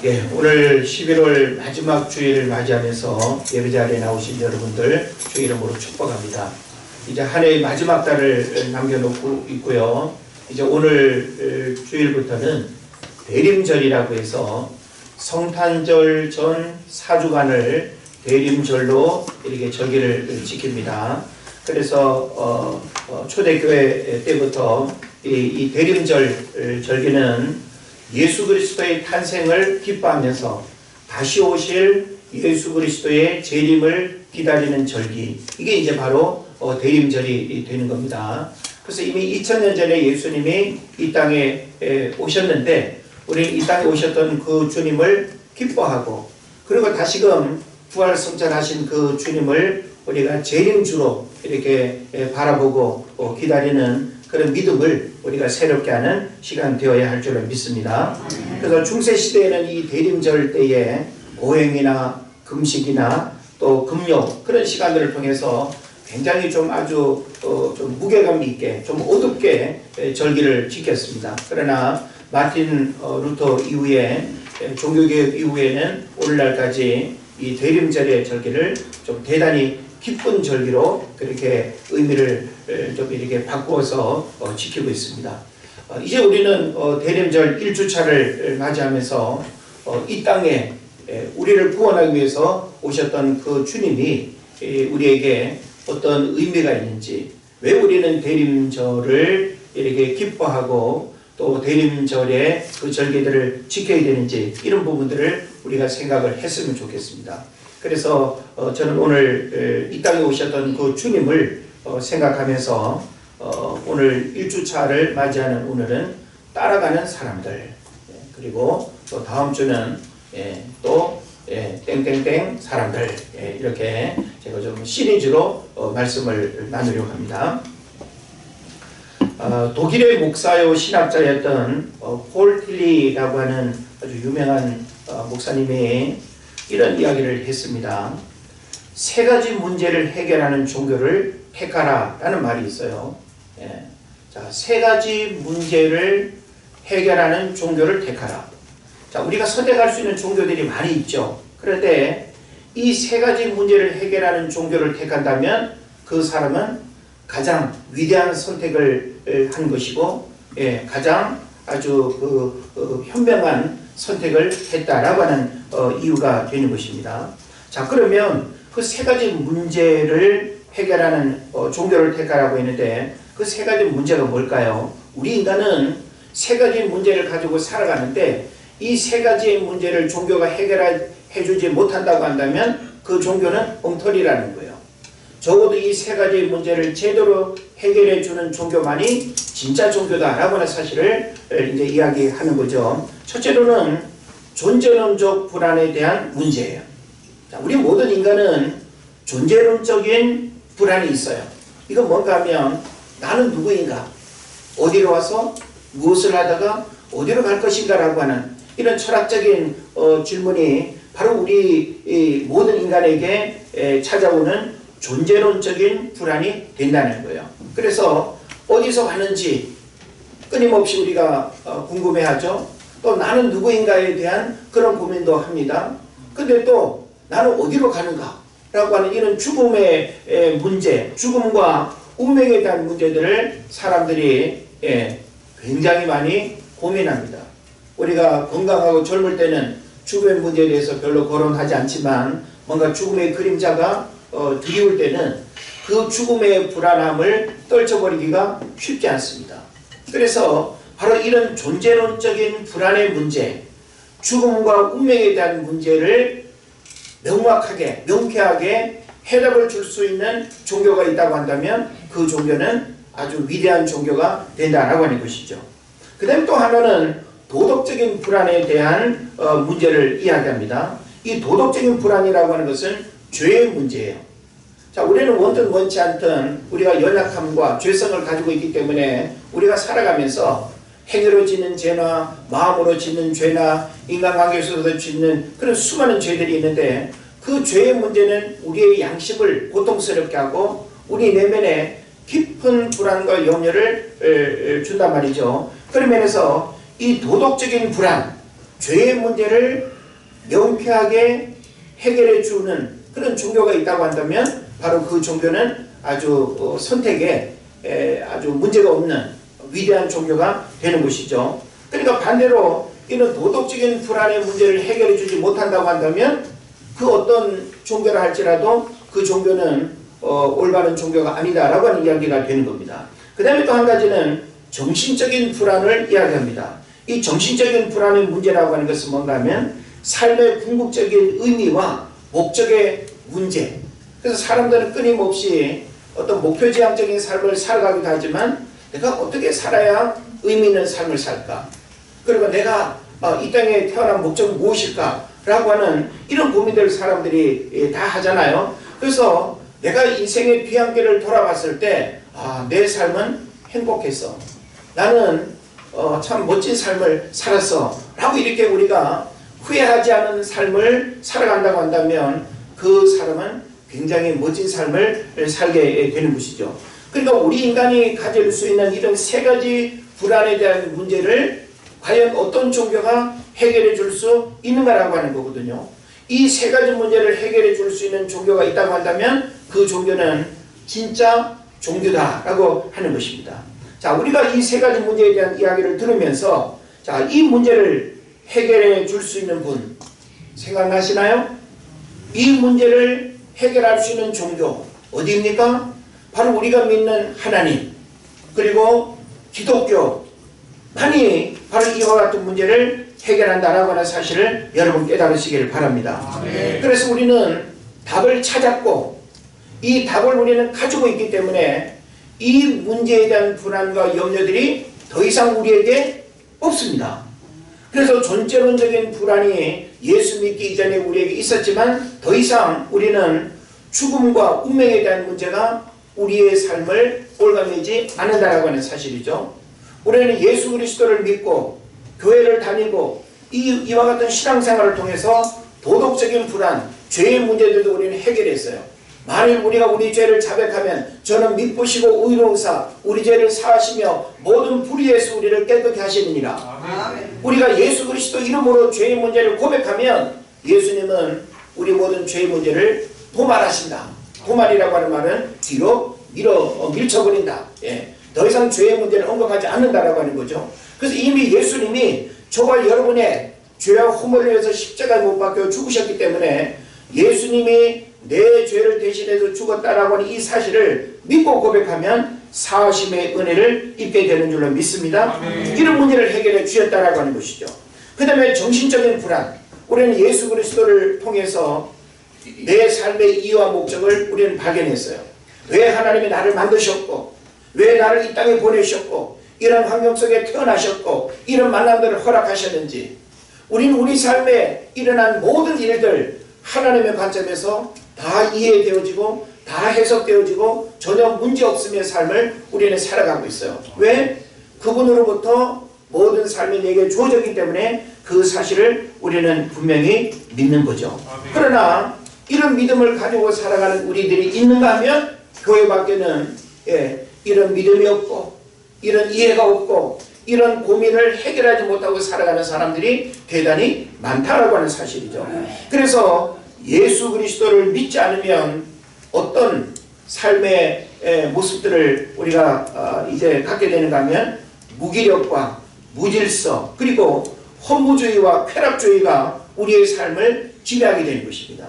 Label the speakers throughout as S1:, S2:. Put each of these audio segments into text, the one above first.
S1: 오늘 11월 마지막 주일을 맞이하면서 예배 자리에 나오신 여러분들 주 이름으로 축복합니다. 이제 한 해의 마지막 달을 남겨놓고 있고요. 이제 오늘 주일부터는 대림절이라고 해서 성탄절 전 4주간을 대림절로 이렇게 절기를 지킵니다. 그래서 초대교회 때부터 이 대림절 절기는 예수 그리스도의 탄생을 기뻐하면서 다시 오실 예수 그리스도의 재림을 기다리는 절기, 이게 이제 바로 대림절이 되는 겁니다. 그래서 이미 2000년 전에 예수님이 이 땅에 오셨는데 우리 이 땅에 오셨던 그 주님을 기뻐하고, 그리고 다시금 부활성찰하신 그 주님을 우리가 재림주로 이렇게 바라보고 기다리는 그런 믿음을 우리가 새롭게 하는 시간 되어야 할 줄을 믿습니다. 그래서 중세시대에는 이 대림절 때에 고행이나 금식이나 또 금요 그런 시간들을 통해서 굉장히 좀 아주 좀 무게감 있게 좀 어둡게 절기를 지켰습니다. 그러나 마틴 루터 이후에 종교개혁 이후에는 오늘날까지 이 대림절의 절기를 좀 대단히 기쁜 절기로 그렇게 의미를 좀 이렇게 바꾸어서 지키고 있습니다. 이제 우리는 대림절 1주차를 맞이하면서 이 땅에 우리를 구원하기 위해서 오셨던 그 주님이 우리에게 어떤 의미가 있는지, 왜 우리는 대림절을 이렇게 기뻐하고 또 대림절에 그 절기들을 지켜야 되는지, 이런 부분들을 우리가 생각을 했으면 좋겠습니다. 그래서 저는 오늘 이 땅에 오셨던 그 주님을 생각하면서 오늘 1주차를 맞이하는 오늘은 따라가는 사람들, 그리고 또 다음 주는 또 땡땡땡 사람들, 이렇게 제가 좀 시리즈로 말씀을 나누려고 합니다. 독일의 목사요 신학자였던 폴 틸리라고 하는 아주 유명한 목사님이 이런 이야기를 했습니다. 세 가지 문제를 해결하는 종교를 택하라 라는 말이 있어요. 자, 세 가지 문제를 해결하는 종교를 택하라. 자, 우리가 선택할 수 있는 종교들이 많이 있죠. 그런데 이 세 가지 문제를 해결하는 종교를 택한다면 그 사람은 가장 위대한 선택을 한 것이고, 가장 아주 현명한 선택을 했다라고 하는 이유가 되는 것입니다. 자, 그러면 그 세 가지 문제를 해결하는 종교를 택하라고 했는데 그 세 가지 문제가 뭘까요? 우리 인간은 세 가지 문제를 가지고 살아가는데 이 세 가지의 문제를 종교가 해결해주지 못한다고 한다면 그 종교는 엉터리라는 거예요. 적어도 이 세 가지의 문제를 제대로 해결해주는 종교만이 진짜 종교다라고 하는 사실을 이제 이야기하는 거죠. 첫째로는 존재론적 불안에 대한 문제예요. 자, 우리 모든 인간은 존재론적인 불안이 있어요. 이건 뭔가 하면 나는 누구인가? 어디로 와서 무엇을 하다가 어디로 갈 것인가? 라고 하는 이런 철학적인 질문이 바로 우리 모든 인간에게 찾아오는 존재론적인 불안이 된다는 거예요. 그래서 어디서 가는지 끊임없이 우리가 궁금해하죠. 또 나는 누구인가에 대한 그런 고민도 합니다. 근데 또 나는 어디로 가는가 라고 하는 이런 죽음의 문제, 죽음과 운명에 대한 문제들을 사람들이 굉장히 많이 고민합니다. 우리가 건강하고 젊을 때는 죽음의 문제에 대해서 별로 거론하지 않지만 뭔가 죽음의 그림자가 드리울 때는 그 죽음의 불안함을 떨쳐버리기가 쉽지 않습니다. 그래서 바로 이런 존재론적인 불안의 문제, 죽음과 운명에 대한 문제를 명확하게, 명쾌하게 해답을 줄 수 있는 종교가 있다고 한다면 그 종교는 아주 위대한 종교가 된다라고 하는 것이죠. 그 다음에 또 하나는 도덕적인 불안에 대한 문제를 이야기합니다. 이 도덕적인 불안이라고 하는 것은 죄의 문제예요. 자, 우리는 원든 원치 않든 우리가 연약함과 죄성을 가지고 있기 때문에 우리가 살아가면서 행위로 짓는 죄나 마음으로 짓는 죄나 인간관계에서도 짓는 그런 수많은 죄들이 있는데 그 죄의 문제는 우리의 양심을 고통스럽게 하고 우리 내면에 깊은 불안과 염려를 준단 말이죠. 그런 면에서 이 도덕적인 불안, 죄의 문제를 명쾌하게 해결해 주는 그런 종교가 있다고 한다면 바로 그 종교는 아주 선택에 아주 문제가 없는 위대한 종교가 되는 것이죠. 그러니까 반대로 이런 도덕적인 불안의 문제를 해결해 주지 못한다고 한다면 그 어떤 종교라 할지라도 그 종교는 올바른 종교가 아니다라고 하는 이야기가 되는 겁니다. 그 다음에 또 한 가지는 정신적인 불안을 이야기합니다. 이 정신적인 불안의 문제라고 하는 것은 뭔가 하면 삶의 궁극적인 의미와 목적의 문제. 그래서 사람들은 끊임없이 어떤 목표지향적인 삶을 살아가기도 하지만 내가 어떻게 살아야 의미 있는 삶을 살까? 그리고 내가 이 땅에 태어난 목적은 무엇일까? 라고 하는 이런 고민들을 사람들이 다 하잖아요. 그래서 내가 인생의 뒤안길을 돌아봤을 때 내 삶은 행복했어. 나는 참 멋진 삶을 살았어. 라고 이렇게 우리가 후회하지 않은 삶을 살아간다고 한다면 그 사람은 굉장히 멋진 삶을 살게 되는 것이죠. 그러니까 우리 인간이 가질 수 있는 이런 세 가지 불안에 대한 문제를 과연 어떤 종교가 해결해 줄 수 있는가라고 하는 거거든요. 이 세 가지 문제를 해결해 줄 수 있는 종교가 있다고 한다면 그 종교는 진짜 종교다라고 하는 것입니다. 자, 우리가 이 세 가지 문제에 대한 이야기를 들으면서 자, 이 문제를 해결해 줄 수 있는 분 생각나시나요? 이 문제를 해결할 수 있는 종교 어디입니까? 바로 우리가 믿는 하나님 그리고 기독교만이 바로 이와 같은 문제를 해결한다라고 하는 사실을 여러분 깨달으시기를 바랍니다. 그래서 우리는 답을 찾았고 이 답을 우리는 가지고 있기 때문에 이 문제에 대한 불안과 염려들이 더 이상 우리에게 없습니다. 그래서 존재론적인 불안이 예수 믿기 이전에 우리에게 있었지만 더 이상 우리는 죽음과 운명에 대한 문제가 우리의 삶을 올가매지 않는다라고 하는 사실이죠. 우리는 예수 그리스도를 믿고 교회를 다니고 이와 같은 신앙생활을 통해서 도덕적인 불안, 죄의 문제들도 우리는 해결했어요. 만일 우리가 우리 죄를 자백하면 저는 미쁘시고 의로우사 우리 죄를 사하시며 모든 불의에서 우리를 깨끗게 하시느니라. 우리가 예수 그리스도 이름으로 죄의 문제를 고백하면 예수님은 우리 모든 죄의 문제를 도말하신다. 도말이라고 하는 말은 뒤로 밀쳐버린다. 더 이상 죄의 문제를 언급하지 않는다라고 하는 거죠. 그래서 이미 예수님이 저와 여러분의 죄와 허물을 위해서 십자가에 못 박혀 죽으셨기 때문에 예수님이 내 죄를 대신해서 죽었다라고 하는 이 사실을 믿고 고백하면 사하심의 은혜를 입게 되는 줄로 믿습니다. 이런 문제를 해결해 주셨다라고 하는 것이죠. 그 다음에 정신적인 불안. 우리는 예수 그리스도를 통해서 내 삶의 이유와 목적을 우리는 발견했어요. 왜 하나님이 나를 만드셨고 왜 나를 이 땅에 보내셨고 이런 환경 속에 태어나셨고 이런 만남들을 허락하셨는지 우리는 우리 삶에 일어난 모든 일들 하나님의 관점에서 다 이해되어지고 다 해석되어지고 전혀 문제없으며 삶을 우리는 살아가고 있어요. 왜? 그분으로부터 모든 삶이 내게 주어졌기 때문에 그 사실을 우리는 분명히 믿는 거죠. 그러나 이런 믿음을 가지고 살아가는 우리들이 있는가 하면 교회 밖에는 이런 믿음이 없고 이런 이해가 없고 이런 고민을 해결하지 못하고 살아가는 사람들이 대단히 많다라고 하는 사실이죠. 그래서 예수 그리스도를 믿지 않으면 어떤 삶의 모습들을 우리가 이제 갖게 되는가 하면 무기력과 무질서 그리고 허무주의와 쾌락주의가 우리의 삶을 지배하게 되는 것입니다.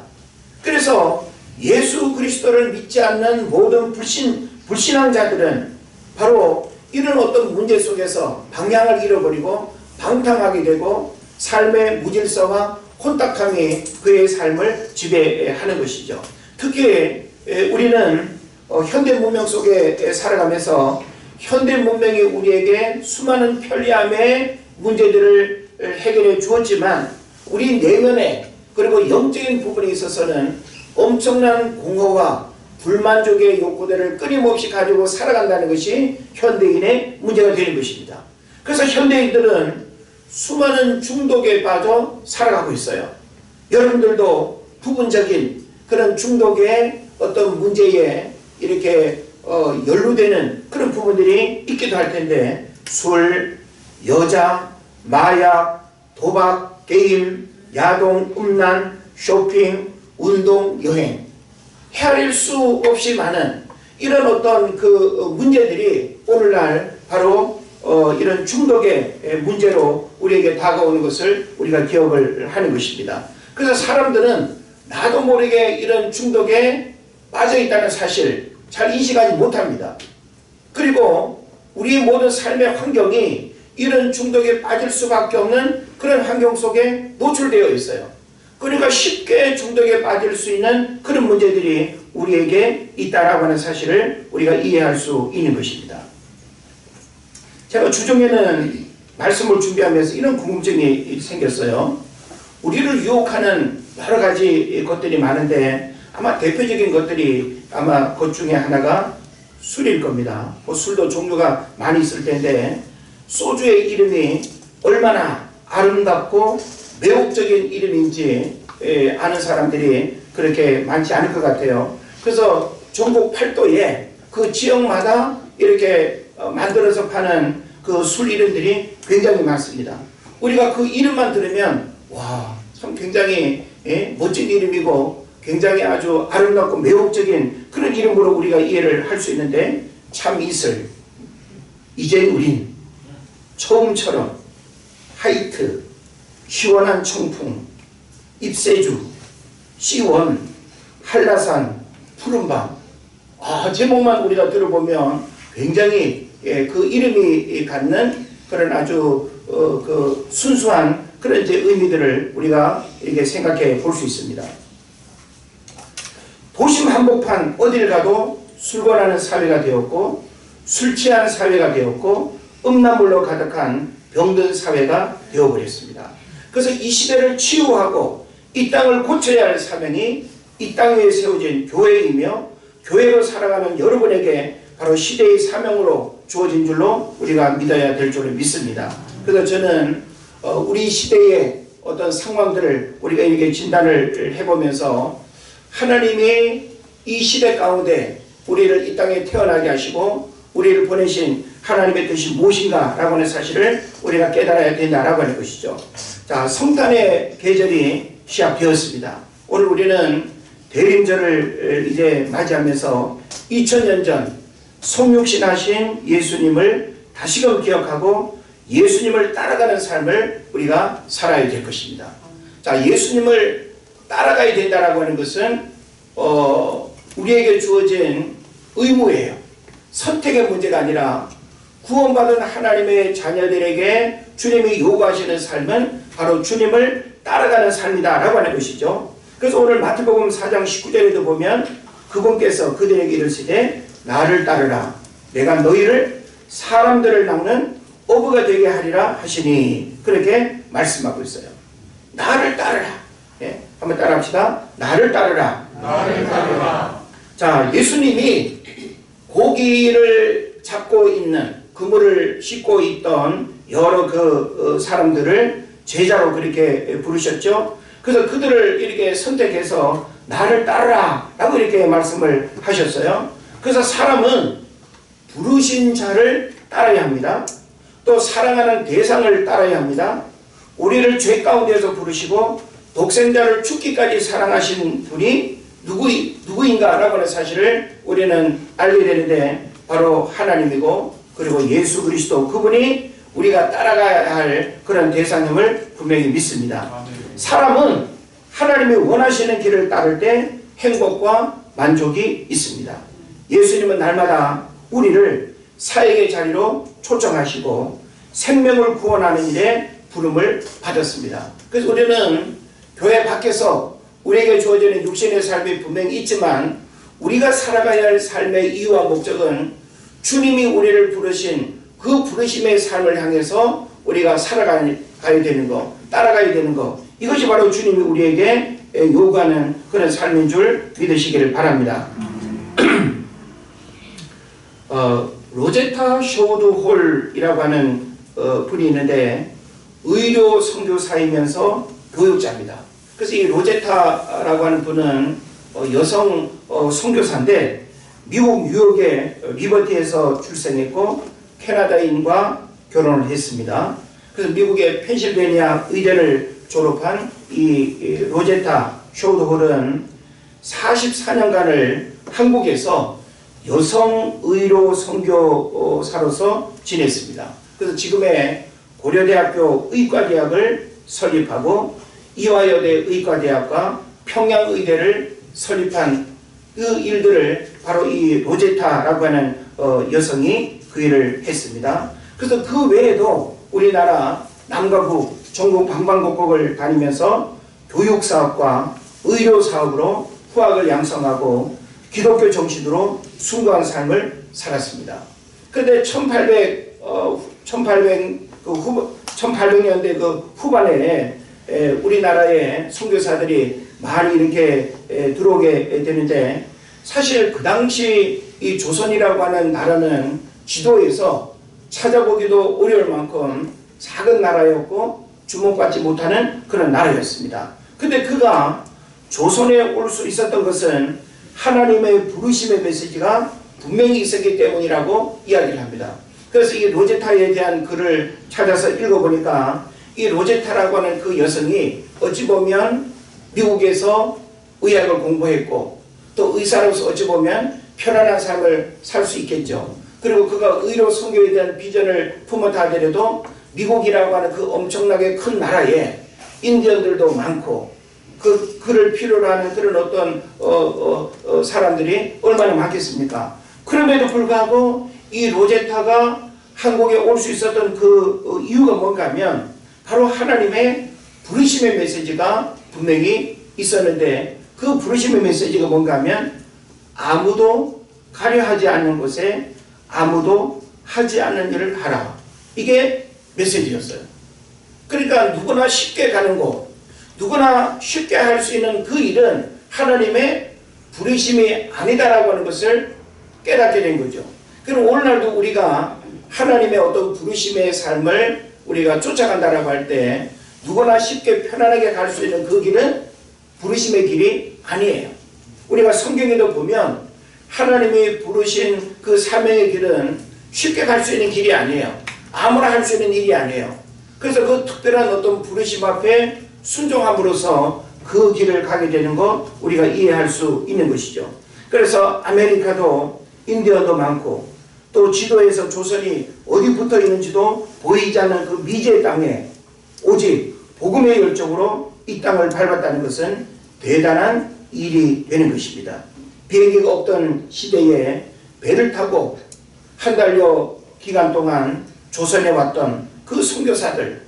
S1: 그래서 예수 그리스도를 믿지 않는 모든 불신앙자들은 바로 이런 어떤 문제 속에서 방향을 잃어버리고 방탕하게 되고 삶의 무질서와 혼탁함이 그의 삶을 지배하는 것이죠. 특히 우리는 현대 문명 속에 살아가면서 현대 문명이 우리에게 수많은 편리함의 문제들을 해결해 주었지만 우리 내면에 그리고 영적인 부분에 있어서는 엄청난 공허와 불만족의 욕구들을 끊임없이 가지고 살아간다는 것이 현대인의 문제가 되는 것입니다. 그래서 현대인들은 수많은 중독에 빠져 살아가고 있어요. 여러분들도 부분적인 그런 중독의 어떤 문제에 이렇게 연루되는 그런 부분들이 있기도 할 텐데 술, 여자, 마약, 도박 게임, 야동, 음란, 쇼핑, 운동, 여행, 헤아릴 수 없이 많은 이런 어떤 그 문제들이 오늘날 바로 이런 중독의 문제로 우리에게 다가오는 것을 우리가 기억을 하는 것입니다. 그래서 사람들은 나도 모르게 이런 중독에 빠져 있다는 사실 잘 인식하지 못합니다. 그리고 우리의 모든 삶의 환경이 이런 중독에 빠질 수밖에 없는 그런 환경 속에 노출되어 있어요. 그러니까 쉽게 중독에 빠질 수 있는 그런 문제들이 우리에게 있다라고 하는 사실을 우리가 이해할 수 있는 것입니다. 제가 주중에는 말씀을 준비하면서 이런 궁금증이 생겼어요. 우리를 유혹하는 여러 가지 것들이 많은데 아마 대표적인 것들이 아마 그 중에 하나가 술일 겁니다. 술도 종류가 많이 있을 텐데 소주의 이름이 얼마나 아름답고 매혹적인 이름인지 아는 사람들이 그렇게 많지 않을 것 같아요. 그래서 전국 팔도에 그 지역마다 이렇게 만들어서 파는 그 술 이름들이 굉장히 많습니다. 우리가 그 이름만 들으면 와, 참 굉장히 멋진 이름이고 굉장히 아주 아름답고 매혹적인 그런 이름으로 우리가 이해를 할 수 있는데 참이슬, 이제 우린, 처음처럼, 하이트, 시원한 청풍, 입세주, 시원, 한라산, 푸른밤. 제목만 우리가 들어보면 굉장히 그 이름이 갖는 그런 아주 그 순수한 그런 이제 의미들을 우리가 이렇게 생각해 볼 수 있습니다. 도심 한복판 어딜 가도 술권하는 사회가 되었고 술 취한 사회가 되었고 음란물로 가득한 병든 사회가 되어버렸습니다. 그래서 이 시대를 치유하고 이 땅을 고쳐야 할 사명이 이 땅 위에 세워진 교회이며 교회로 살아가는 여러분에게 바로 시대의 사명으로 주어진 줄로 우리가 믿어야 될 줄을 믿습니다. 그래서 저는 우리 시대의 어떤 상황들을 우리가 이렇게 진단을 해보면서 하나님이 이 시대 가운데 우리를 이 땅에 태어나게 하시고 우리를 보내신 하나님의 뜻이 무엇인가 라고 하는 사실을 우리가 깨달아야 된다라고 하는 것이죠. 자, 성탄의 계절이 시작되었습니다. 오늘 우리는 대림절을 이제 맞이하면서 2000년 전 성육신하신 예수님을 다시금 기억하고 예수님을 따라가는 삶을 우리가 살아야 될 것입니다. 자, 예수님을 따라가야 된다라고 하는 것은 우리에게 주어진 의무예요. 선택의 문제가 아니라 구원받은 하나님의 자녀들에게 주님이 요구하시는 삶은 바로 주님을 따라가는 삶이다 라고 하는 것이죠. 그래서 오늘 마태복음 4장 19절에도 보면 그분께서 그들에게 이르시되 나를 따르라 내가 너희를 사람들을 낚는 어부가 되게 하리라 하시니 그렇게 말씀하고 있어요. 나를 따르라. 한번 따라합시다. 나를 따르라.
S2: 나를 따르라.
S1: 자, 예수님이 고기를 잡고 있는 그물을 싣고 있던 여러 그 사람들을 제자로 그렇게 부르셨죠. 그래서 그들을 이렇게 선택해서 나를 따르라 라고 이렇게 말씀을 하셨어요. 그래서 사람은 부르신 자를 따라야 합니다. 또 사랑하는 대상을 따라야 합니다. 우리를 죄 가운데서 부르시고 독생자를 죽기까지 사랑하신 분이 누구인가 라고 하는 사실을 우리는 알게 되는데 바로 하나님이고 그리고 예수 그리스도 그분이 우리가 따라가야 할 그런 대상임을 분명히 믿습니다. 사람은 하나님이 원하시는 길을 따를 때 행복과 만족이 있습니다. 예수님은 날마다 우리를 사역의 자리로 초청하시고 생명을 구원하는 일에 부름을 받았습니다. 그래서 우리는 교회 밖에서 우리에게 주어지는 육신의 삶이 분명히 있지만 우리가 살아가야 할 삶의 이유와 목적은 주님이 우리를 부르신 그 부르심의 삶을 향해서 우리가 살아가야 되는 것, 따라가야 되는 것, 이것이 바로 주님이 우리에게 요구하는 그런 삶인 줄 믿으시기를 바랍니다. 로제타 쇼드 홀이라고 하는 분이 있는데 의료 선교사이면서 교육자입니다. 그래서 이 로제타라고 하는 분은 여성 선교사인데 미국 뉴욕의 리버티에서 출생했고 캐나다인과 결혼을 했습니다. 그래서 미국의 펜실베니아 의대를 졸업한 이 로제타 쇼드홀은 44년간을 한국에서 여성 의료 선교사로서 지냈습니다. 그래서 지금의 고려대학교 의과대학을 설립하고 이화여대 의과대학과 평양의대를 설립한 그 일들을 바로 이 로제타라고 하는 여성이 그 일을 했습니다. 그래서 그 외에도 우리나라 남과 북 전국 방방곡곡을 다니면서 교육사업과 의료사업으로 후학을 양성하고 기독교 정신으로 숭고한 삶을 살았습니다. 그런데 1800년대 그 후반에 우리나라의 선교사들이 많이 이렇게 들어오게 되는데, 사실 그 당시 이 조선이라고 하는 나라는 지도에서 찾아보기도 어려울 만큼 작은 나라였고 주목받지 못하는 그런 나라였습니다. 근데 그가 조선에 올 수 있었던 것은 하나님의 부르심의 메시지가 분명히 있었기 때문이라고 이야기를 합니다. 그래서 이 로제타에 대한 글을 찾아서 읽어보니까 이 로제타라고 하는 그 여성이 어찌 보면 미국에서 의학을 공부했고 또 의사로서 어찌 보면 편안한 삶을 살 수 있겠죠. 그리고 그가 의료 선교에 대한 비전을 품었다 하더라도 미국이라고 하는 그 엄청나게 큰 나라에 인디언들도 많고 그를 필요로 하는 그런 어떤 사람들이 얼마나 많겠습니까? 그럼에도 불구하고 이 로제타가 한국에 올 수 있었던 그 이유가 뭔가 하면 바로 하나님의 부르심의 메시지가 분명히 있었는데, 그 부르심의 메시지가 뭔가 하면 아무도 가려하지 않는 곳에 아무도 하지 않는 일을 하라. 이게 메시지였어요. 그러니까 누구나 쉽게 가는 곳, 누구나 쉽게 할 수 있는 그 일은 하나님의 부르심이 아니다라고 하는 것을 깨닫게 된 거죠. 그럼 오늘날도 우리가 하나님의 어떤 부르심의 삶을 우리가 쫓아간다라고 할 때 누구나 쉽게 편안하게 갈 수 있는 그 길은 부르심의 길이 아니에요. 우리가 성경에도 보면 하나님이 부르신 그 사명의 길은 쉽게 갈 수 있는 길이 아니에요. 아무나 할 수 있는 일이 아니에요. 그래서 그 특별한 어떤 부르심 앞에 순종함으로써 그 길을 가게 되는 거 우리가 이해할 수 있는 것이죠. 그래서 아메리카도 인디언도 많고 또 지도에서 조선이 어디 붙어 있는지도 보이지 않는 그 미지의 땅에 오직 복음의 열정으로 이 땅을 밟았다는 것은 대단한 일이 되는 것입니다. 비행기가 없던 시대에 배를 타고 한 달여 기간 동안 조선에 왔던 그 선교사들,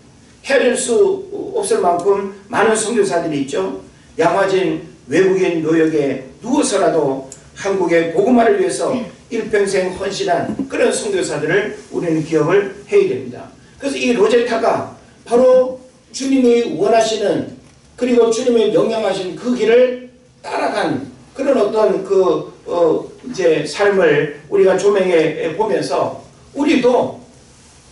S1: 헤아릴 수 없을 만큼 많은 선교사들이 있죠. 양화진 외국인 노역에 누워서라도 한국의 복음화를 위해서 일평생 헌신한 그런 선교사들을 우리는 기억을 해야 됩니다. 그래서 이 로제타가 바로 주님이 원하시는, 그리고 주님이 명령하신 그 길을 따라간 그런 어떤 이제 삶을 우리가 조명해 보면서 우리도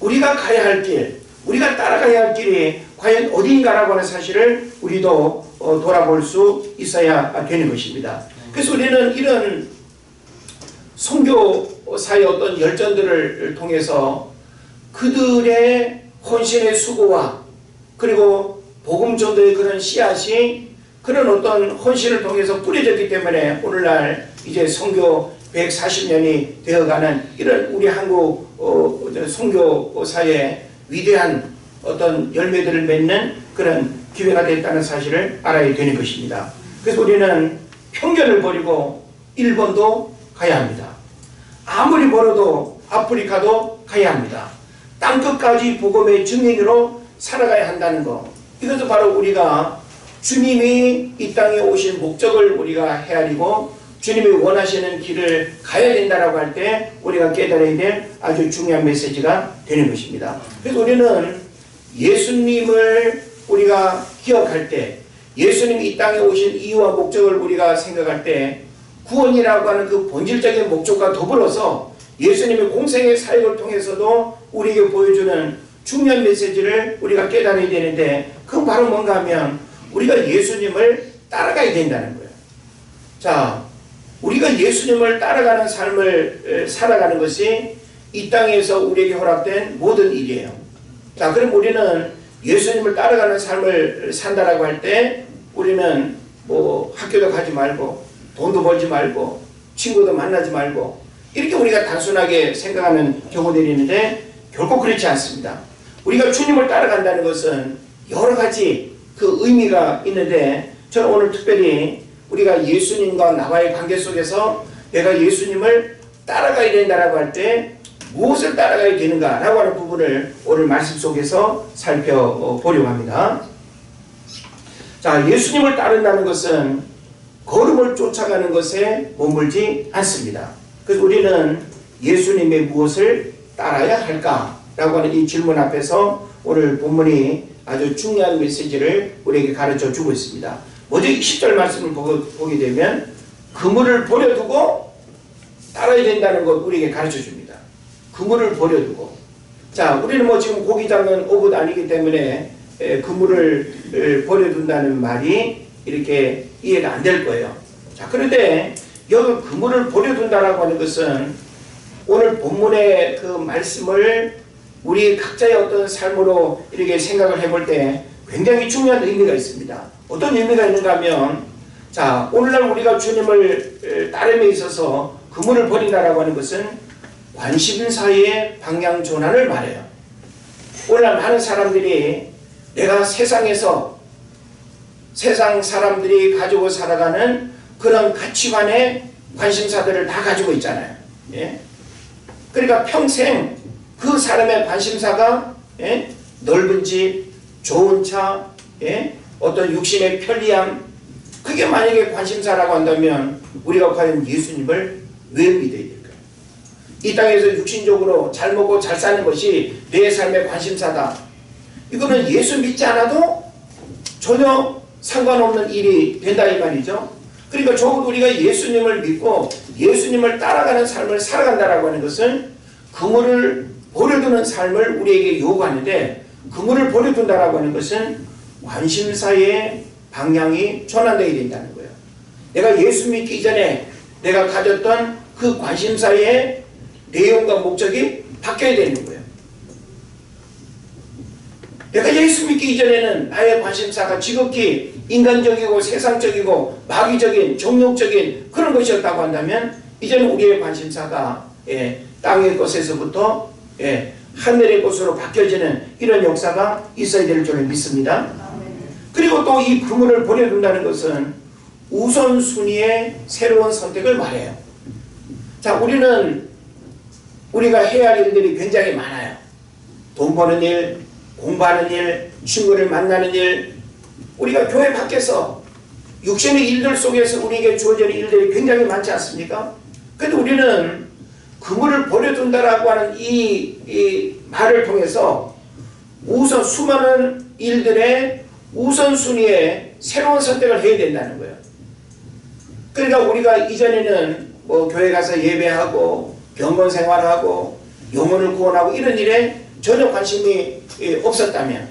S1: 우리가 가야 할 길, 우리가 따라가야 할 길이 과연 어디인가라고 하는 사실을 우리도 돌아볼 수 있어야 되는 것입니다. 그래서 우리는 이런 선교사의 어떤 열전들을 통해서 그들의 헌신의 수고와 그리고 복음 전도의 그런 씨앗이 그런 어떤 헌신을 통해서 뿌려졌기 때문에 오늘날 이제 선교 140년이 되어가는 이런 우리 한국 선교사의 위대한 어떤 열매들을 맺는 그런 기회가 됐다는 사실을 알아야 되는 것입니다. 그래서 우리는 편견을 버리고 일본도 가야 합니다. 아무리 멀어도 아프리카도 가야 합니다. 땅끝까지 복음의 증인으로 살아가야 한다는 것, 이것도 바로 우리가 주님이 이 땅에 오신 목적을 우리가 헤아리고 주님이 원하시는 길을 가야 된다라고 할 때 우리가 깨달아야 될 아주 중요한 메시지가 되는 것입니다. 그래서 우리는 예수님을 우리가 기억할 때, 예수님이 이 땅에 오신 이유와 목적을 우리가 생각할 때 구원이라고 하는 그 본질적인 목적과 더불어서 예수님의 공생의 사역을 통해서도 우리에게 보여주는 중요한 메시지를 우리가 깨달아야 되는데, 그건 바로 뭔가 하면 우리가 예수님을 따라가야 된다는 거예요. 자, 우리가 예수님을 따라가는 삶을 살아가는 것이 이 땅에서 우리에게 허락된 모든 일이에요. 자, 그럼 우리는 예수님을 따라가는 삶을 산다라고 할 때 우리는 뭐 학교도 가지 말고 돈도 벌지 말고 친구도 만나지 말고 이렇게 우리가 단순하게 생각하는 경우들이 있는데 결코 그렇지 않습니다. 우리가 주님을 따라간다는 것은 여러 가지 그 의미가 있는데 저는 오늘 특별히 우리가 예수님과 나와의 관계 속에서 내가 예수님을 따라가야 된다라고 할 때 무엇을 따라가야 되는가라고 하는 부분을 오늘 말씀 속에서 살펴보려고 합니다. 자, 예수님을 따른다는 것은 걸음을 쫓아가는 것에 머물지 않습니다. 그래서 우리는 예수님의 무엇을 따라야 할까라고 하는 이 질문 앞에서 오늘 본문이 아주 중요한 메시지를 우리에게 가르쳐 주고 있습니다. 먼저 10절 말씀을 보게 되면 그물을 버려두고 따라야 된다는 것 우리에게 가르쳐 줍니다. 그물을 버려두고. 자, 우리는 뭐 지금 고기 잡는 어부도 아니기 때문에 그물을 버려둔다는 말이 이렇게 이해가 안 될 거예요. 자, 그런데 여기 그물을 버려둔다라고 하는 것은 오늘 본문의 그 말씀을 우리 각자의 어떤 삶으로 이렇게 생각을 해볼 때 굉장히 중요한 의미가 있습니다. 어떤 의미가 있는가 하면, 자, 오늘날 우리가 주님을 따름에 있어서 그물을 버린다라고 하는 것은 관심사의 방향 전환을 말해요. 오늘날 많은 사람들이 내가 세상에서 세상 사람들이 가지고 살아가는 그런 가치관의 관심사들을 다 가지고 있잖아요. 예? 그러니까 평생 그 사람의 관심사가 넓은 집, 좋은 차, 어떤 육신의 편리함, 그게 만약에 관심사라고 한다면 우리가 과연 예수님을 왜 믿어야 될까요? 이 땅에서 육신적으로 잘 먹고 잘 사는 것이 내 삶의 관심사다. 이거는 예수 믿지 않아도 전혀 상관없는 일이 된다 이 말이죠. 그러니까 적어도 우리가 예수님을 믿고 예수님을 따라가는 삶을 살아간다라고 하는 것은 그물을 버려두는 삶을 우리에게 요구하는데, 그물을 버려둔다라고 하는 것은 관심사의 방향이 전환되어야 된다는 거예요. 내가 예수 믿기 이전에 내가 가졌던 그 관심사의 내용과 목적이 바뀌어야 되는 거예요. 내가 예수 믿기 이전에는 나의 관심사가 지극히 인간적이고 세상적이고 마귀적인 정욕적인 그런 것이었다고 한다면 이제는 우리의 관심사가 땅의 것에서부터 하늘의 것으로 바뀌어지는 이런 역사가 있어야 될 줄 믿습니다. 그리고 또 이 그물을 버려둔다는 것은 우선순위의 새로운 선택을 말해요. 자, 우리가 해야 할 일들이 굉장히 많아요. 돈 버는 일, 공부하는 일, 친구를 만나는 일, 우리가 교회 밖에서 육신의 일들 속에서 우리에게 주어지는 일들이 굉장히 많지 않습니까? 그런데 우리는 그물을 버려둔다라고 하는 이 말을 통해서 수많은 일들의 우선순위에 새로운 선택을 해야 된다는 거예요. 그러니까 우리가 이전에는 뭐 교회 가서 예배하고 병건 생활하고 영혼을 구원하고 이런 일에 전혀 관심이 없었다면,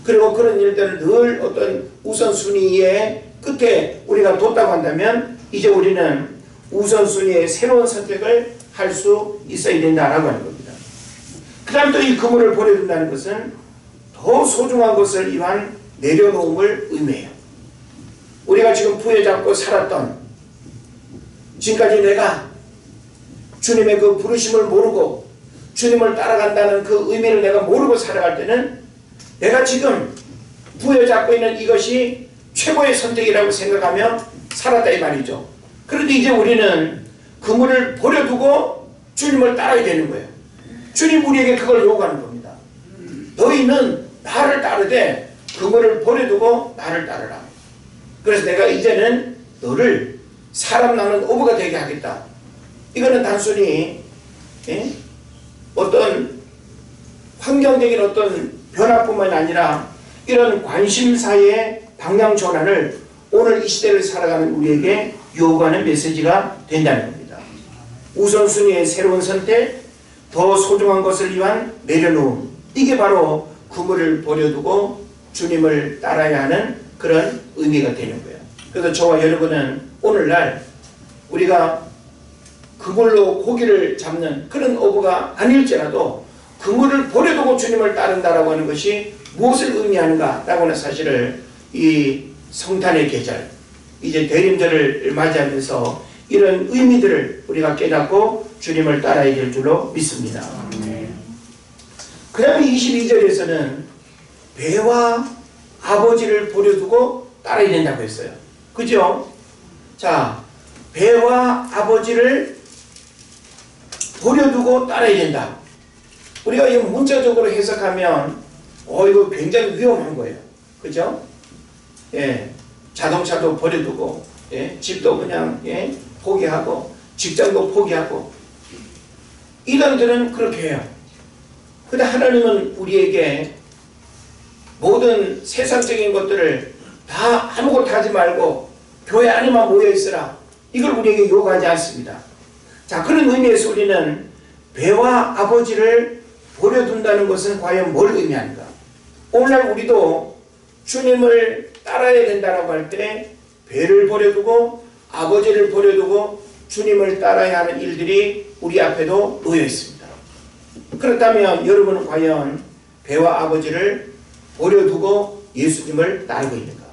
S1: 그리고 그런 일들을 늘 어떤 우선순위의 끝에 우리가 뒀다고 한다면 이제 우리는 우선순위의 새로운 선택을 할 수 있어야 된다라고 하는 겁니다. 그 다음 또 이 그물을 버려둔다는 것은 더 소중한 것을 위한 내려놓음을 의미해요. 우리가 지금 부여잡고 살았던, 지금까지 내가 주님의 그 부르심을 모르고 주님을 따라간다는 그 의미를 내가 모르고 살아갈 때는 내가 지금 부여잡고 있는 이것이 최고의 선택이라고 생각하며 살았다 이 말이죠. 그런데 이제 우리는 그물을 버려두고 주님을 따라야 되는 거예요. 주님 우리에게 그걸 요구하는 겁니다. 너희는 나를 따르되 그물을 버려두고 나를 따르라. 그래서 내가 이제는 너를 사람 낚는 어부가 되게 하겠다. 이거는 단순히 어떤 환경적인 어떤 변화뿐만 아니라 이런 관심사의 방향 전환을 오늘 이 시대를 살아가는 우리에게 요구하는 메시지가 된다는 겁니다. 우선순위의 새로운 선택, 더 소중한 것을 위한 내려놓음, 이게 바로 그물을 버려두고 주님을 따라야 하는 그런 의미가 되는 거예요. 그래서 저와 여러분은 오늘날 우리가 그물로 고기를 잡는 그런 어부가 아닐지라도 그물을 버려두고 주님을 따른다라고 하는 것이 무엇을 의미하는가라고 하는 사실을 이 성탄의 계절, 이제 대림절을 맞이하면서 이런 의미들을 우리가 깨닫고 주님을 따라야 될 줄로 믿습니다. 그 다음에 22절에서는 배와 아버지를 버려두고 따라야 된다고 했어요. 그죠? 자, 배와 아버지를 버려두고 따라야 된다. 우리가 이 문자적으로 해석하면 이거 굉장히 위험한 거예요. 그죠? 예, 자동차도 버려두고, 예, 집도 그냥, 예, 포기하고, 직장도 포기하고, 이단들은 그렇게 해요. 근데 하나님은 우리에게 모든 세상적인 것들을 다 아무것도 하지 말고 교회 안에만 모여 있으라, 이걸 우리에게 요구하지 않습니다. 자, 그런 의미에서 우리는 배와 아버지를 버려둔다는 것은 과연 뭘 의미하는가? 오늘날 우리도 주님을 따라야 된다고 할 때 배를 버려두고 아버지를 버려두고 주님을 따라야 하는 일들이 우리 앞에도 놓여 있습니다. 그렇다면 여러분은 과연 배와 아버지를 버려두고 예수님을 따르고 있는가?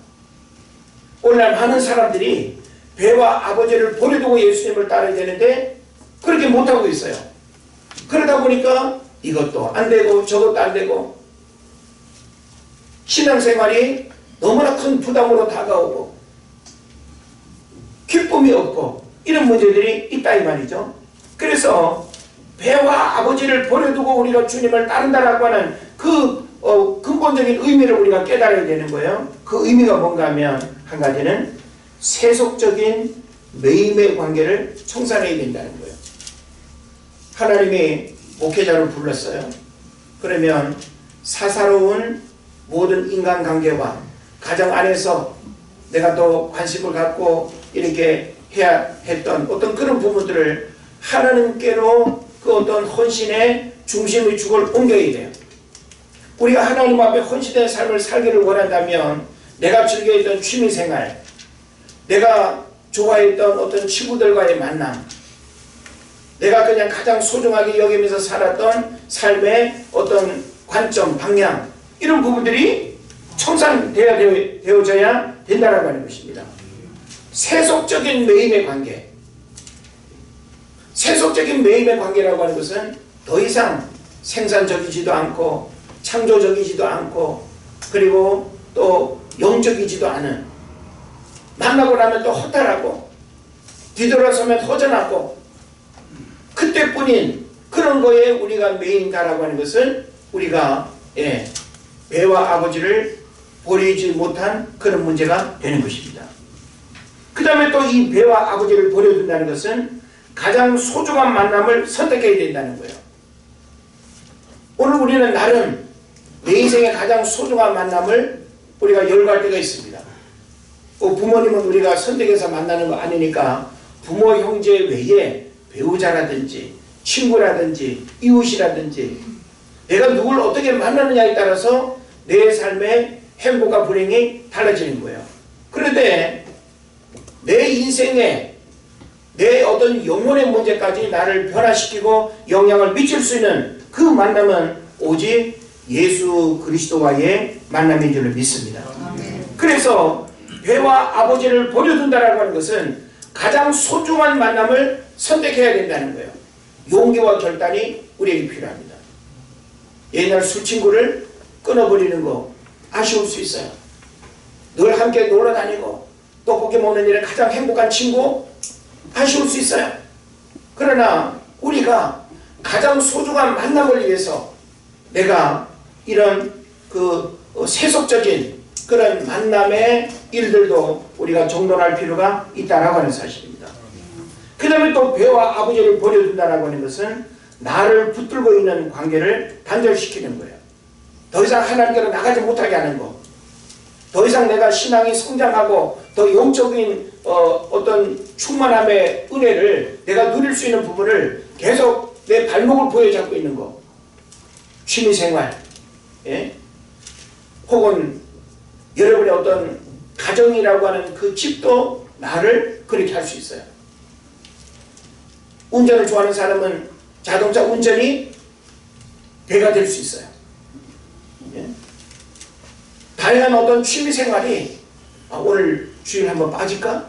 S1: 오늘날 많은 사람들이 배와 아버지를 버려두고 예수님을 따라야 되는데 그렇게 못하고 있어요. 그러다 보니까 이것도 안 되고 저것도 안 되고 신앙생활이 너무나 큰 부담으로 다가오고 기쁨이 없고 이런 문제들이 있다 이 말이죠. 그래서 배와 아버지를 버려두고 우리가 주님을 따른다라고 하는 그 근본적인 의미를 우리가 깨달아야 되는 거예요. 그 의미가 뭔가 하면 한 가지는 세속적인 매임의 관계를 청산해야 된다는 거예요. 하나님이 목회자를 불렀어요. 그러면 사사로운 모든 인간관계와 가정 안에서 내가 또 관심을 갖고 이렇게 해야 했던 어떤 그런 부분들을 하나님께로 그 어떤 헌신의 중심의 축을 옮겨야 돼요. 우리가 하나님 앞에 헌신된 삶을 살기를 원한다면 내가 즐겨했던 취미생활, 내가 좋아했던 어떤 친구들과의 만남, 내가 그냥 가장 소중하게 여기면서 살았던 삶의 어떤 관점, 방향, 이런 부분들이 청산되어져야 된다라고 하는 것입니다. 세속적인 매임의 관계, 세속적인 매임의 관계라고 하는 것은 더 이상 생산적이지도 않고 창조적이지도 않고 그리고 또 영적이지도 않은, 만나고 나면 또 허탈하고 뒤돌아서면 허전하고 그때뿐인 그런 거에 우리가 매인다라고 하는 것은 우리가 배와 아버지를 버리지 못한 그런 문제가 되는 것입니다. 그 다음에 또 이 배와 아버지를 버려둔다는 것은 가장 소중한 만남을 선택해야 된다는 거예요. 오늘 우리는 나름 내 인생의 가장 소중한 만남을 우리가 열거할 때가 있습니다. 부모님은 우리가 선택해서 만나는 거 아니니까 부모 형제 외에 배우자라든지 친구라든지 이웃이라든지 내가 누굴 어떻게 만나느냐에 따라서 내 삶의 행복과 불행이 달라지는 거예요. 그런데 내 인생에 내 어떤 영혼의 문제까지 나를 변화시키고 영향을 미칠 수 있는 그 만남은 오직 예수 그리스도와의 만남인 줄을 믿습니다. 그래서 배와 아버지를 버려둔다라고 하는 것은 가장 소중한 만남을 선택해야 된다는 거예요. 용기와 결단이 우리에게 필요합니다. 옛날 술친구를 끊어버리는 거 아쉬울 수 있어요. 늘 함께 놀아다니고 떡볶이 먹는 일에 가장 행복한 친구 아쉬울 수 있어요. 그러나 우리가 가장 소중한 만남을 위해서 내가 이런 그 세속적인 그런 만남의 일들도 우리가 정돈할 필요가 있다라고 하는 사실입니다. 그 다음에 또 배와 아버지를 버려둔다라고 하는 것은 나를 붙들고 있는 관계를 단절시키는 거예요. 더 이상 하나님께로 나가지 못하게 하는 거, 더 이상 내가 신앙이 성장하고 더 영적인 어떤 충만함의 은혜를 내가 누릴 수 있는 부분을 계속 내 발목을 부여잡고 있는 거, 취미생활, 혹은 여러분의 어떤 가정이라고 하는 그 집도 나를 그렇게 할 수 있어요. 운전을 좋아하는 사람은 자동차 운전이 배가 될 수 있어요. 다양한 어떤 취미생활이 오늘 주일 한번 빠질까?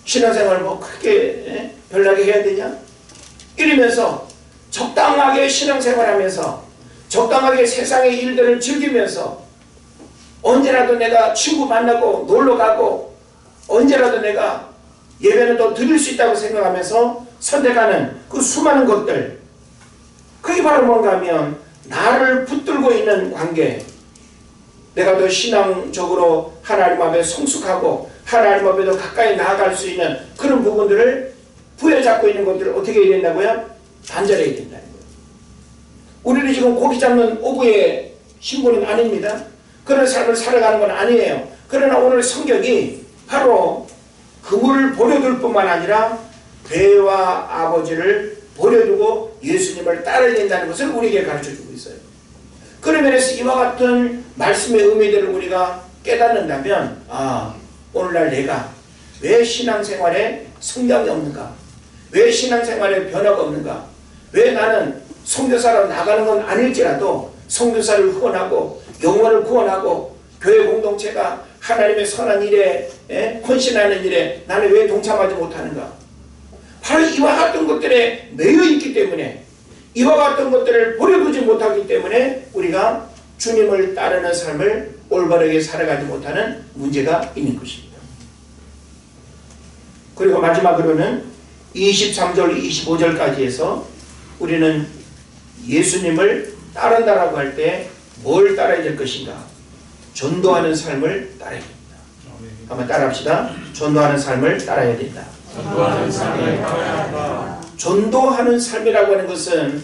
S1: 신앙생활 뭐 크게 별나게 해야 되냐? 이러면서 적당하게 신앙생활하면서 적당하게 세상의 일들을 즐기면서 언제라도 내가 친구 만나고 놀러가고 언제라도 내가 예배는 또 드릴 수 있다고 생각하면서 선택하는 그 수많은 것들, 그게 바로 뭔가 하면 나를 붙들고 있는 관계, 내가 더 신앙적으로 하나님 앞에 성숙하고 하나님 앞에 더 가까이 나아갈 수 있는 그런 부분들을 부여잡고 있는 것들을 어떻게 해야 된다고요? 단절해야 된다는 거예요. 우리는 지금 고기 잡는 어부의 신분은 아닙니다. 그런 삶을 살아가는 건 아니에요. 그러나 오늘 성경이 바로 그물을 버려둘 뿐만 아니라 배와 아버지를 버려두고 예수님을 따라야 된다는 것을 우리에게 가르쳐주고 있어요. 그런 면에서 이와 같은 말씀의 의미들을 우리가 깨닫는다면 오늘날 내가 왜 신앙생활에 성장이 없는가? 왜 신앙생활에 변화가 없는가? 왜 나는 선교사로 나가는 건 아닐지라도 선교사를 후원하고 영혼을 구원하고 교회 공동체가 하나님의 선한 일에 헌신하는 일에 나는 왜 동참하지 못하는가? 바로 이와 같은 것들에 매여 있기 때문에, 이와 같은 것들을 버려두지 못하기 때문에 우리가 주님을 따르는 삶을 올바르게 살아가지 못하는 문제가 있는 것입니다. 그리고 마지막으로는 23절 25절까지 해서 우리는 예수님을 따른다라고 할 때 뭘 따라야 될 것인가? 전도하는 삶을 따라야 됩니다. 한번 따라합시다. 전도하는 삶을 따라야 된다.
S2: 전도하는 삶을 따라야 한다.
S1: 전도하는 삶이라고 하는 것은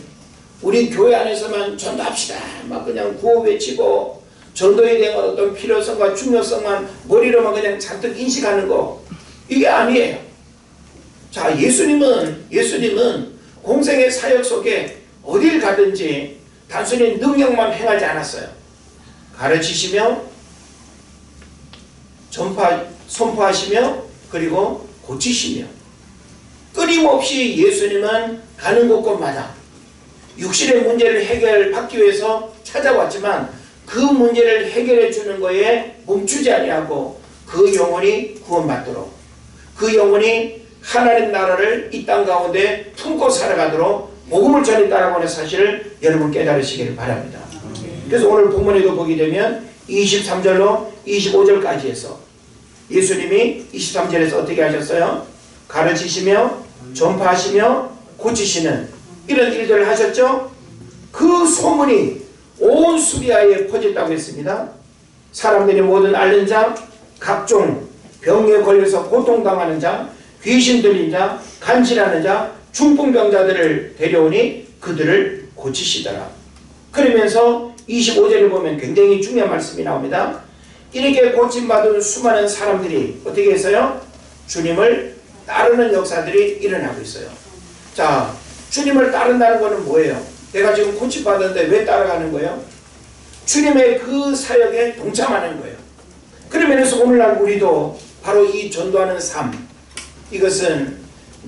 S1: 우리 교회 안에서만 전도합시다 막 그냥 구호 외치고 전도에 대한 어떤 필요성과 중요성만 머리로만 그냥 잔뜩 인식하는 거, 이게 아니에요. 자, 예수님은 공생의 사역 속에 어딜 가든지 단순히 능력만 행하지 않았어요. 가르치시며 선포하시며 그리고 고치시며, 끊임없이 예수님은 가는 곳곳마다 육신의 문제를 해결받기 위해서 찾아왔지만 그 문제를 해결해 주는 거에 멈추지 아니하고 그 영혼이 구원받도록, 그 영혼이 하나님 나라를 이 땅 가운데 품고 살아가도록 복음을 전했다라고 하는 사실을 여러분 깨달으시기를 바랍니다. 그래서 오늘 본문에도 보게 되면 23절로 25절까지 해서 예수님이 23절에서 어떻게 하셨어요? 가르치시며 전파하시며 고치시는 이런 일들을 하셨죠. 그 소문이 온 수리아에 퍼졌다고 했습니다. 사람들이 모든 앓는 자, 각종 병에 걸려서 고통당하는 자, 귀신 들린 자, 간질하는 자, 중풍병자들을 데려오니 그들을 고치시더라. 그러면서 25절에 보면 굉장히 중요한 말씀이 나옵니다. 이렇게 고침받은 수많은 사람들이 어떻게 했어요? 주님을 따르는 역사들이 일어나고 있어요. 자, 주님을 따른다는 것은 뭐예요? 내가 지금 고침받았는데 왜 따라가는 거예요? 주님의 그 사역에 동참하는 거예요. 그러면서 오늘날 우리도 바로 이 전도하는 삶, 이것은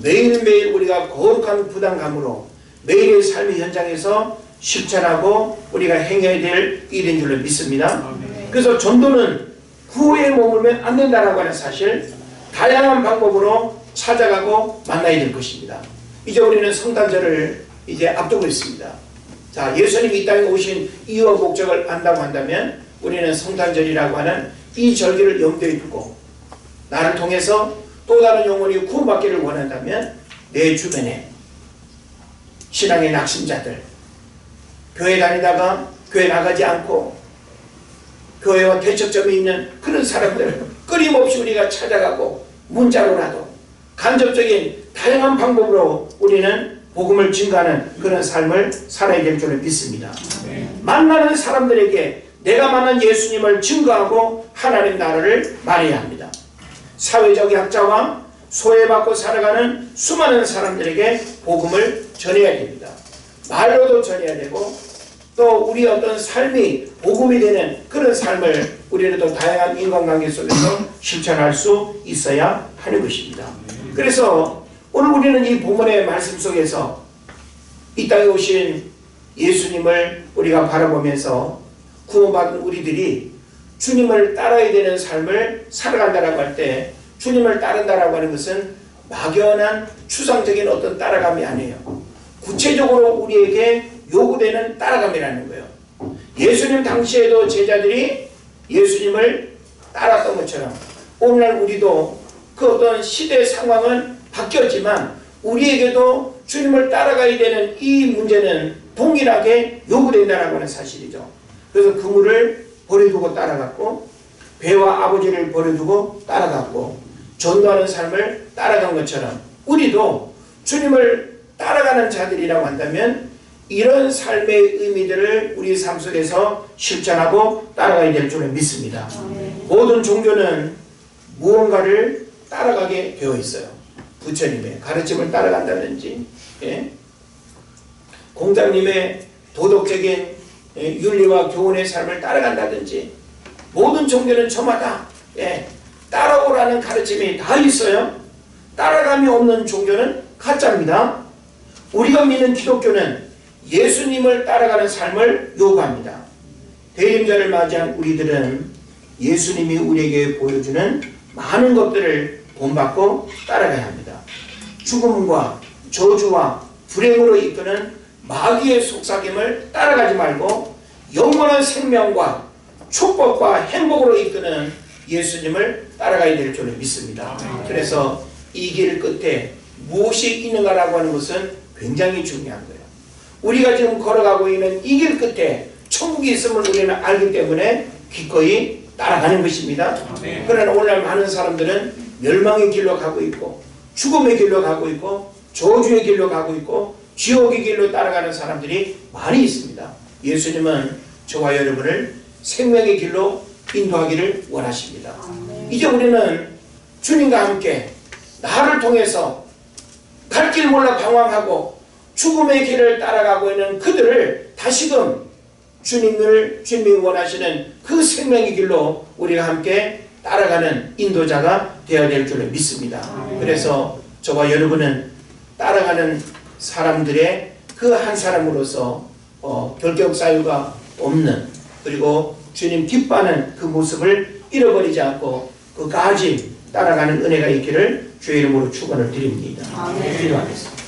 S1: 매일매일 우리가 거룩한 부담감으로 매일의 삶의 현장에서 실천하고 우리가 행해야 될 일인 줄로 믿습니다. 그래서 전도는 구호에 머물면 안 된다라고 하는 사실, 다양한 방법으로 찾아가고 만나야 될 것입니다. 이제 우리는 성탄절을 이제 앞두고 있습니다. 자, 예수님이 이 땅에 오신 이유와 목적을 안다고 한다면 우리는 성탄절이라고 하는 이 절기를 염두에 두고 나를 통해서 또 다른 영혼이 구원받기를 원한다면 내 주변에 신앙의 낙심자들, 교회 다니다가 교회 나가지 않고 교회와 대척점이 있는 그런 사람들을 끊임없이 우리가 찾아가고 문자로라도 간접적인 다양한 방법으로 우리는 복음을 증가하는 그런 삶을 살아야 될 줄을 믿습니다. 만나는 사람들에게 내가 만난 예수님을 증거하고 하나님 나라를 말해야 합니다. 사회적 약자와 소외받고 살아가는 수많은 사람들에게 복음을 전해야 됩니다. 말로도 전해야 되고 또 우리 어떤 삶이 복음이 되는 그런 삶을 우리는 또 다양한 인간관계 속에서 실천할 수 있어야 하는 것입니다. 그래서 오늘 우리는 이 본문의 말씀 속에서 이 땅에 오신 예수님을 우리가 바라보면서 구원받은 우리들이 주님을 따라야 되는 삶을 살아간다라고 할 때 주님을 따른다라고 하는 것은 막연한 추상적인 어떤 따라감이 아니에요. 구체적으로 우리에게 요구되는 따라감이라는 거예요. 예수님 당시에도 제자들이 예수님을 따랐던 것처럼 오늘날 우리도 그 어떤 시대 상황은 바뀌었지만 우리에게도 주님을 따라가야 되는 이 문제는 동일하게 요구된다라고 하는 사실이죠. 그래서 그물을 버려두고 따라갔고 배와 아버지를 버려두고 따라갔고 전도하는 삶을 따라간 것처럼 우리도 주님을 따라가는 자들이라고 한다면 이런 삶의 의미들을 우리 삶 속에서 실천하고 따라가야 될 줄을 믿습니다. 모든 종교는 무언가를 따라가게 되어 있어요. 부처님의 가르침을 따라간다든지 공자님의 도덕적인 윤리와 교훈의 삶을 따라간다든지 모든 종교는 저마다 따라오라는 가르침이 다 있어요. 따라감이 없는 종교는 가짜입니다. 우리가 믿는 기독교는 예수님을 따라가는 삶을 요구합니다. 대림절을 맞이한 우리들은 예수님이 우리에게 보여주는 많은 것들을 본받고 따라가야 합니다. 죽음과 저주와 불행으로 이끄는 마귀의 속삭임을 따라가지 말고 영원한 생명과 축복과 행복으로 이끄는 예수님을 따라가야 될 줄을 믿습니다. 그래서 이 길 끝에 무엇이 있는가라고 하는 것은 굉장히 중요한 거예요. 우리가 지금 걸어가고 있는 이 길 끝에 천국이 있음을 우리는 알기 때문에 기꺼이 따라가는 것입니다. 그러나 오늘날 많은 사람들은 멸망의 길로 가고 있고 죽음의 길로 가고 있고 저주의 길로 가고 있고 지옥의 길로 따라가는 사람들이 많이 있습니다. 예수님은 저와 여러분을 생명의 길로 인도하기를 원하십니다. 이제 우리는 주님과 함께 나를 통해서 갈 길 몰라 방황하고 죽음의 길을 따라가고 있는 그들을 다시금 주님이 원하시는 그 생명의 길로 우리가 함께 따라가는 인도자가 되어야 될 줄을 믿습니다. 그래서 저와 여러분은 따라가는 사람들의 그 한 사람으로서 결격 사유가 없는 그리고 주님 기뻐하는 그 모습을 잃어버리지 않고 끝까지 따라가는 은혜가 있기를 주의 이름으로 축원을 드립니다. 기도하겠습니다.